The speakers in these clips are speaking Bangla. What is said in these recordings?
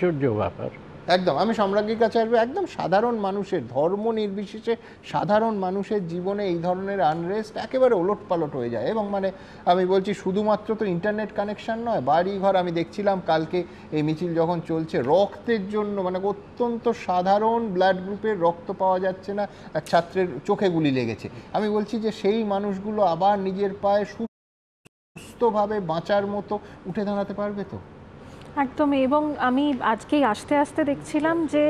আশ্চর্য ব্যাপার। একদম, আমি সম্রাজ্ঞীর কাছে আসবো। একদম সাধারণ মানুষের, ধর্ম নির্বিশেষে সাধারণ মানুষের জীবনে এই ধরনের আনরেস্ট একেবারে ওলটপালট হয়ে যায়। এবং মানে আমি বলছি শুধুমাত্র তো ইন্টারনেট কানেকশন নয়, বাড়ি ঘর। আমি দেখছিলাম কালকে এই মিছিল যখন চলছে, রক্তের জন্য মানে অত্যন্ত সাধারণ ব্লাড গ্রুপের রক্ত পাওয়া যাচ্ছে না, এক ছাত্রের চোখে গুলি লেগেছে। আমি বলছি যে সেই মানুষগুলো আবার নিজের পায়ে সুস্থভাবে বাঁচার মতো উঠে দাঁড়াতে পারবে তো? একদমই। এবং আমি আজকেই আসতে আসতে দেখছিলাম যে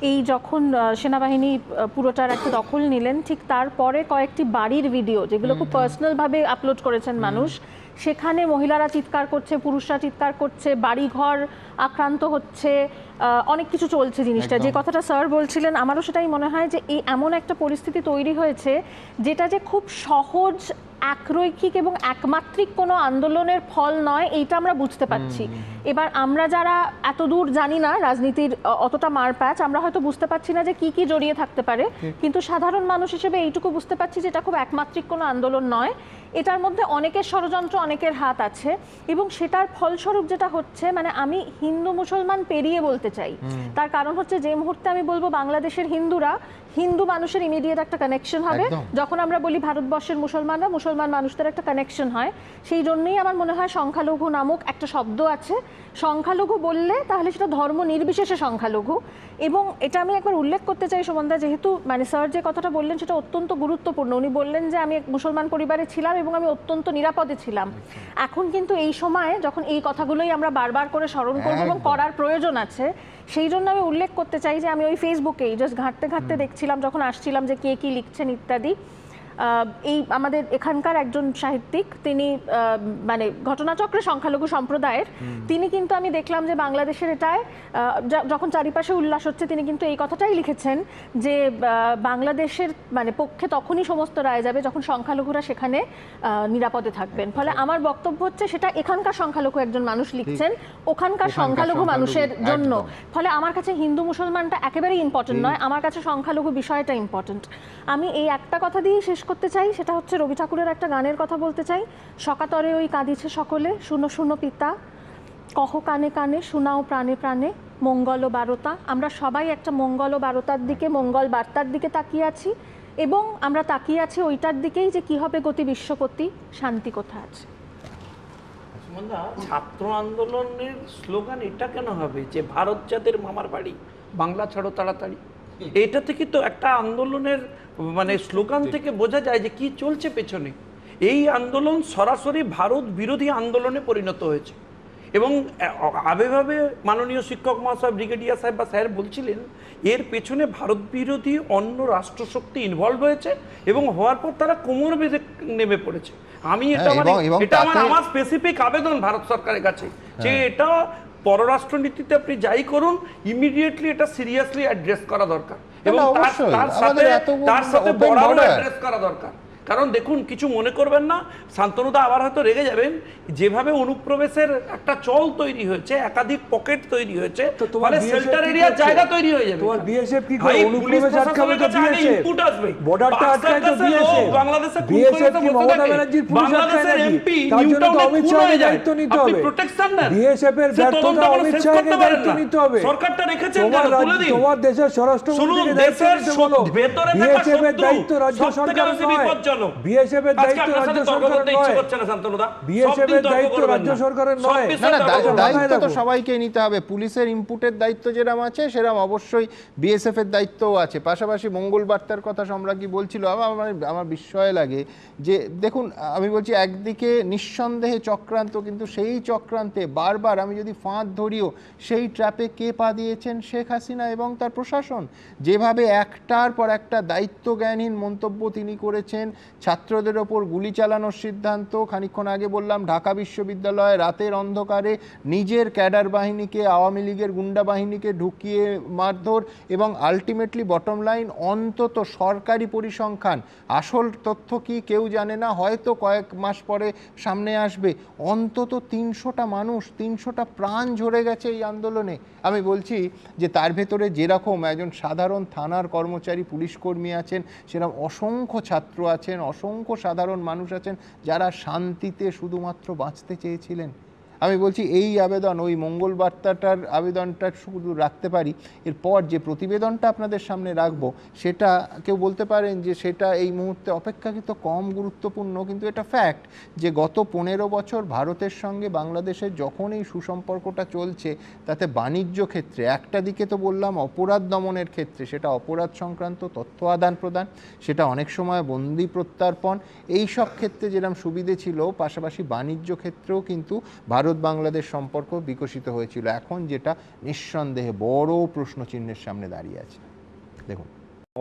এই যখন সেনাবাহিনী পুরোটার একটা দখল নিলেন, ঠিক তারপরে কয়েকটি বাড়ির ভিডিও যেগুলো খুব পার্সোনালভাবে আপলোড করেছেন মানুষ, সেখানে মহিলারা চিৎকার করছে, পুরুষরা চিৎকার করছে, বাড়িঘর আক্রান্ত হচ্ছে, অনেক কিছু চলছে জিনিসটা। যে কথাটা স্যার বলছিলেন, আমারও সেটাই মনে হয় যে এই এমন একটা পরিস্থিতি তৈরি হয়েছে যেটা যে খুব সহজ একরৈখিক এবং একমাত্রিক কোনো আন্দোলনের ফল নয়, এইটা আমরা বুঝতে পারছি। এবার আমরা যারা এত দূর জানি না রাজনীতির অতটা মারপ্যাচ, আমরা হয়তো বুঝতে পারছি না যে কি কি জড়িয়ে থাকতে পারে, কিন্তু সাধারণ মানুষ হিসেবে এইটুকু বুঝতে পারছি যে এটা খুব একমাত্রিক কোনো আন্দোলন নয়, এটার মধ্যে অনেকের ষড়যন্ত্র, অনেকের হাত আছে। এবং সেটার ফলস্বরূপ যেটা হচ্ছে, মানে আমি হিন্দু মুসলমান পেরিয়ে বলতে চাই, তার কারণ হচ্ছে যে মুহূর্তে আমি বলবো বাংলাদেশের হিন্দুরা, হিন্দু মানুষের ইমিডিয়েট একটা কানেকশন হবে, যখন আমরা বলি ভারতবর্ষের মুসলমানরা, মুসলমান মানুষদের একটা কানেকশন হয়। সেই জন্যই আমার মনে হয় সংখ্যালঘু নামক একটা শব্দ আছে। সংখ্যালঘু বললে তাহলে সেটা ধর্ম নির্বিশেষে সংখ্যালঘু। এবং এটা আমি একবার উল্লেখ করতে চাই সুমনদা, যেহেতু মানে স্যার যে কথাটা বললেন সেটা অত্যন্ত গুরুত্বপূর্ণ। উনি বললেন যে আমি এক মুসলমান পরিবারে ছিলাম এবং আমি অত্যন্ত নিরাপদে ছিলাম। এখন কিন্তু এই সময়ে যখন এই কথাগুলোই আমরা বারবার করে স্মরণ করব এবং করার প্রয়োজন আছে, সেই জন্য আমি উল্লেখ করতে চাই যে আমি ওই ফেসবুকেই জাস্ট ঘাঁটতে ঘাঁটতে দেখছিলাম যখন আসছিলাম যে কে কি লিখছেন ইত্যাদি। এই আমাদের এখানকার একজন সাহিত্যিক, তিনি মানে ঘটনাচক্রে সংখ্যালঘু সম্প্রদায়ের, তিনি কিন্তু আমি দেখলাম যে বাংলাদেশের এটায় যখন চারিপাশে উল্লাস হচ্ছে, তিনি কিন্তু এই কথাটাই লিখেছেন যে বাংলাদেশের মানে পক্ষে তখনই সমস্ত রায় যাবে যখন সংখ্যালঘুরা সেখানে নিরাপদে থাকবেন। ফলে আমার বক্তব্য হচ্ছে সেটা এখানকার সংখ্যালঘু একজন মানুষ লিখছেন ওখানকার সংখ্যালঘু মানুষের জন্য। ফলে আমার কাছে হিন্দু মুসলমানটা একেবারেই ইম্পর্টেন্ট নয়, আমার কাছে সংখ্যালঘু বিষয়টা ইম্পর্টেন্ট। আমি এই একটা কথা দিয়ে শেষ করতে চাই, সেটা হচ্ছে রবি ঠাকুরের একটা গানের কথা বলতে চাই। সকাতরে ওই কাঁদিছে সকলে, শুনো শুনো পিতা, কহ কানে কানে, শোনাও প্রাণে প্রাণে, মঙ্গল বারতা। আমরা সবাই একটা মঙ্গল বারতার দিকে, মঙ্গল বার্তার দিকে তাকিয়ে আছি, এবং আমরা তাকিয়ে আছি ওইটার দিকেই যে কি হবে গতি বিশ্বপতি, শান্তি কোথায় আছে। ছাত্র আন্দোলনের স্লোগান এটা কেন হবে যে ভারত যাদের মামার বাড়ি, বাংলা ছাড়ো তাড়াতাড়ি? এটা থেকে তো একটা আন্দোলনের মানে স্লোগান থেকে বোঝা যায় যে কি চলছে পেছনে। এই আন্দোলন সরাসরি ভারত বিরোধী আন্দোলনে পরিণত হয়েছে। এবং আবেভাবে মাননীয় শিক্ষক মহাশয়, ব্রিগেডিয়ার সাহেব বা স্যার বলছিলেন, এর পেছনে ভারত বিরোধী অন্য রাষ্ট্রশক্তি ইনভলভ হয়েছে এবং হওয়ার পর তারা কোমর বেঁধে নেমে পড়েছে। আমি এটা আমার স্পেসিফিক আবেদন ভারত সরকারের কাছে যে এটা পররাষ্ট্রনীতিতে আপনি যাই করুন, ইমিডিয়েটলি এটা সিরিয়াসলি অ্যাড্রেস করা দরকার এবং তার সাথে বরাবর অ্যাড্রেস করা দরকার। কারণ দেখুন, কিছু মনে করবেন না, শান্তনুদা আবার হয়তো রেগে যাবেন, যেভাবে অনুপ্রবেশের একটা চল তৈরি হয়েছে, একাধিক পকেট তৈরি হয়েছে, ফলে শেল্টার এরিয়ার জায়গা তৈরি হয়ে যাবে। তোমার বিএসএফ কি করে অনুপ্রবেশ আটকাবে? তো বিএসএফ ইনপুট আসবে, বর্ডারটা আটকায় তো বিএসএফ। বাংলাদেশে বিএসএফ কি মমতা ব্যানার্জির পুলিশ আটকায় নাকি? তার জন্য তো অমিত শাহকে দায়িত্ব নিতে হবে। বিএসএফ এর ব্যর্থতা অমিত শাহকে দায়িত্ব নিতে হবে। সরকারটা রেখেছেন কেন? তুলে দিন। তোমার দেশের স্বরাষ্ট্রমন্ত্রীকে দায়িত্ব নিতে বলো। বিএসএফ এর দায়িত্ব রাজ্য সরকার নয়, বিএসএফ এর দায়িত্ব রাজ্য সরকারের নয়, বিএসএফ এর দায়িত্ব রাজ্য সরকারের নয়। দায়িত্ব তো সবাইকে নিতে হবে। পুলিশের ইনপুটের দায়িত্ব যেরকম আছে সেরকম অবশ্যই বিএসএফ এর দায়িত্বও আছে। পাশাপাশি মঙ্গল বার্তার কথা সম্রাজ্ঞী বলছিল, আমার বিস্ময় লাগে যে দেখুন, আমি বলছি একদিকে নিঃসন্দেহে চক্রান্ত, কিন্তু সেই চক্রান্তে বারবার আমি যদি ফাঁদ ধরিও, সেই ট্র্যাপে কে পা দিয়েছেন? শেখ হাসিনা এবং তার প্রশাসন। যেভাবে একটার পর একটা দায়িত্বজ্ঞানহীন মন্তব্য তিনি করেছেন, ছাত্রদের ওপর গুলি চালানোর সিদ্ধান্ত, খানিকক্ষণ আগে বললাম ঢাকা বিশ্ববিদ্যালয়ে রাতের অন্ধকারে নিজের ক্যাডার বাহিনীকে, আওয়ামী লীগের গুন্ডা বাহিনীকে ঢুকিয়ে মারধর, এবং আলটিমেটলি বটম লাইন অন্তত সরকারি পরিসংখ্যান, আসল তথ্য কি কেউ জানে না, হয়তো কয়েক মাস পরে সামনে আসবে, অন্তত 300টা মানুষ, 300টা প্রাণ ঝরে গেছে এই আন্দোলনে। আমি বলছি যে তার ভেতরে যেরকম একজন সাধারণ থানার কর্মচারী, পুলিশ কর্মী আছেন, সেরকম অসংখ্য ছাত্র আছেন, অসংখ্য সাধারণ মানুষ আছেন যারা শান্তিতে শুধুমাত্র বাঁচতে চেয়েছিলেন। আমি বলছি এই আবেদন, ওই মঙ্গল বার্তাটার আবেদনটা শুধু রাখতে পারি, এরপর যে প্রতিবেদনটা আপনাদের সামনে রাখবো সেটা কেউ বলতে পারেন যে সেটা এই মুহূর্তে অপেক্ষাকৃত কম গুরুত্বপূর্ণ, কিন্তু এটা ফ্যাক্ট যে গত 15 বছর ভারতের সঙ্গে বাংলাদেশের যখন এই সুসম্পর্কটা চলছে, তাতে বাণিজ্য ক্ষেত্রে একটা দিকে তো বললাম অপরাধ দমনের ক্ষেত্রে, সেটা অপরাধ সংক্রান্ত তথ্য আদান প্রদান, সেটা অনেক সময় বন্দি প্রত্যর্পণ, এই সব ক্ষেত্রে যেরকম সুবিধে ছিল, পাশাপাশি বাণিজ্য ক্ষেত্রেও কিন্তু ভারত বাংলাদেশ সম্পর্ক বিকশিত হয়েছিল। এখন যেটা নিঃসন্দেহে বড় প্রশ্নচিহ্নের সামনে দাঁড়িয়ে আছে। দেখুন,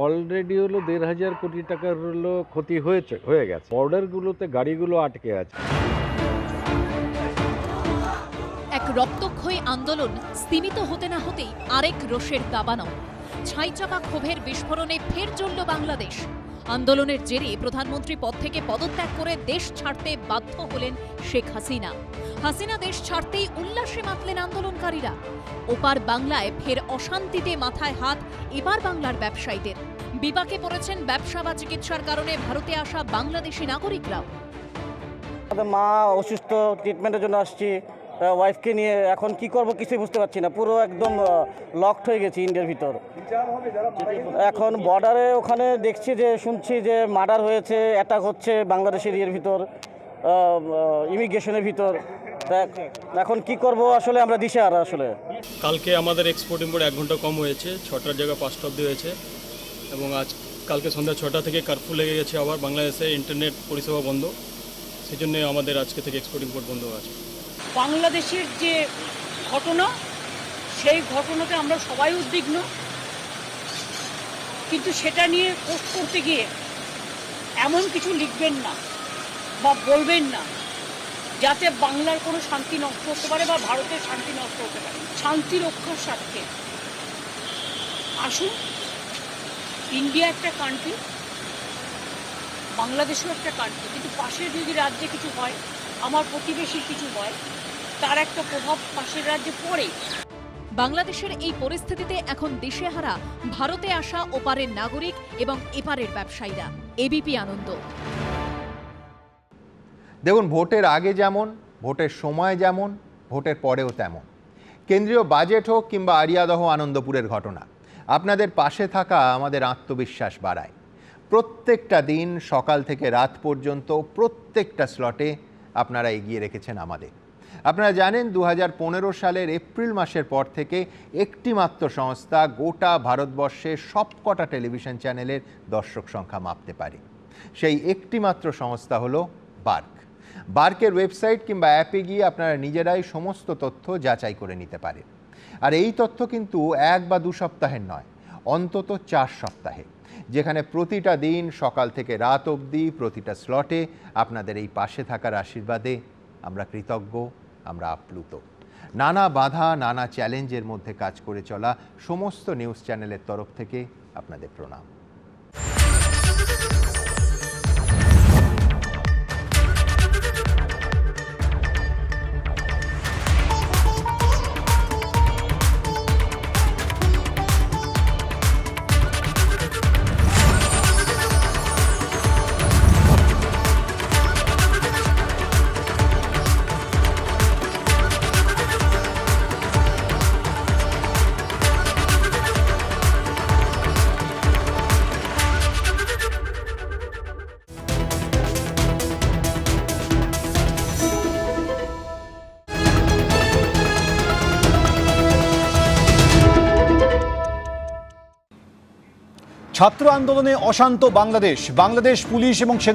অলরেডি হলো 1,500 কোটি টাকার হলো ক্ষতি হয়ে গেছে। বর্ডারগুলোতে গাড়িগুলো আটকে আছে। এক রক্তক্ষয়ী আন্দোলন স্তিমিত হতে না হতেই আরেক রোষের দাবানল। ছাইচাপা ক্ষোভের বিস্ফোরণে ফের জ্বলল বাংলাদেশ। আন্দোলনের জেরে প্রধানমন্ত্রী পদ থেকে পদত্যাগ করে দেশ ছাড়তে বাধ্য হলেন শেখ হাসিনা। হাসিনা দেশ ছাড়তেই উল্লাসে মাতলেন আন্দোলনকারীরা। ওপার বাংলায় ফের অশান্তিতে মাথায় হাত এপার বাংলার ব্যবসায়ীদের। বিপাকে পড়েছেন ব্যবসা বা চিকিৎসার কারণে ভারতে আসা বাংলাদেশি নাগরিকরাও। আমাদের মা অসুস্থ, ট্রিটমেন্টের জন্য আসছি, ওয়াইফকে নিয়ে এখন কি করব কিছুই বুঝতে পারছি না, পুরো একদম লকড হয়ে গেছি ইন্ডিয়ার ভিতর। এখন বর্ডারে ওখানে দেখছি যে শুনছি যে মার্ডার হয়েছে, অ্যাটাক হচ্ছে বাংলাদেশের ইয়ের ভিতর, ইমিগ্রেশনের ভিতর। এখন কি করব আসলে আমরা দিশেহারা আসলে। কালকে আমাদের এক্সপোর্ট ইম্পোর্ট 1 ঘন্টা কম হয়েছে, 6টার জায়গায় 5টা অবধি হয়েছে, এবং কালকে সন্ধ্যা 6টা থেকে কারফিউ লেগে গেছে। আবার বাংলাদেশে ইন্টারনেট পরিষেবা বন্ধ, সেই জন্য আমাদের আজকে থেকে এক্সপোর্ট ইম্পোর্ট বন্ধ আছে। বাংলাদেশের যে ঘটনা, সেই ঘটনাতে আমরা সবাই উদ্বিগ্ন, কিন্তু সেটা নিয়ে পোস্ট করতে গিয়ে এমন কিছু লিখবেন না বা বলবেন না যাতে বাংলার কোনো শান্তি নষ্ট হতে পারে বা ভারতের শান্তি নষ্ট হতে পারে। শান্তি রক্ষার স্বার্থে আসুন, ইন্ডিয়া একটা কান্ট্রি, বাংলাদেশও একটা কান্ট্রি, কিন্তু পাশের যদি রাজ্যে কিছু হয়, আমার প্রতিবেশীর কিছু হয়, তার একটা প্রভাব পাশের রাজ্যে পড়ে। বাংলাদেশের এই পরিস্থিতিতে এখন দিশেহারা ভারতে আসা ওপারের নাগরিক এবং এপারের ব্যবসায়ীরা। এবিপি আনন্দ। দেখুন, ভোটের আগে যেমন, ভোটের সময় যেমন, ভোটের পরেও তেমন। কেন্দ্রীয় বাজেট হোক কিংবা আরিয়াদহ আনন্দপুরের ঘটনা, আপনাদের পাশে থাকা আমাদের আত্মবিশ্বাস বাড়ায়। প্রত্যেকটা দিন সকাল থেকে রাত পর্যন্ত প্রত্যেকটা স্লটে আপনারা এগিয়ে রেখেছেন আমাদের। আপনারা জানেন 2015 সালের এপ্রিল মাসের পর থেকে একটি মাত্র সংস্থা গোটা ভারতবর্ষের সবকটা টেলিভিশন চ্যানেলের দর্শক সংখ্যা মাপতে পারে। সেই একটি মাত্র সংস্থা হলো বার্ক। বার্কের ওয়েবসাইট কিংবা অ্যাপে গিয়ে আপনারা নিজেরাই সমস্ত তথ্য যাচাই করে নিতে পারেন। আর এই তথ্য কিন্তু 1 বা 2 সপ্তাহের নয়, অন্তত 4 সপ্তাহে, যেখানে প্রতিটা দিন সকাল থেকে রাত অবধি প্রতিটা স্লটে আপনাদের এই পাশে থাকার আশীর্বাদে আমরা কৃতজ্ঞ, আমরা আপ্লুত। নানা বাধা, নানা চ্যালেঞ্জের মধ্যে কাজ করে চলা সমস্ত নিউজ চ্যানেলের তরফ থেকে আপনাদের প্রণাম। ছাত্র আন্দোলনে অশান্ত বাংলাদেশ পুলিশ এবং সেনা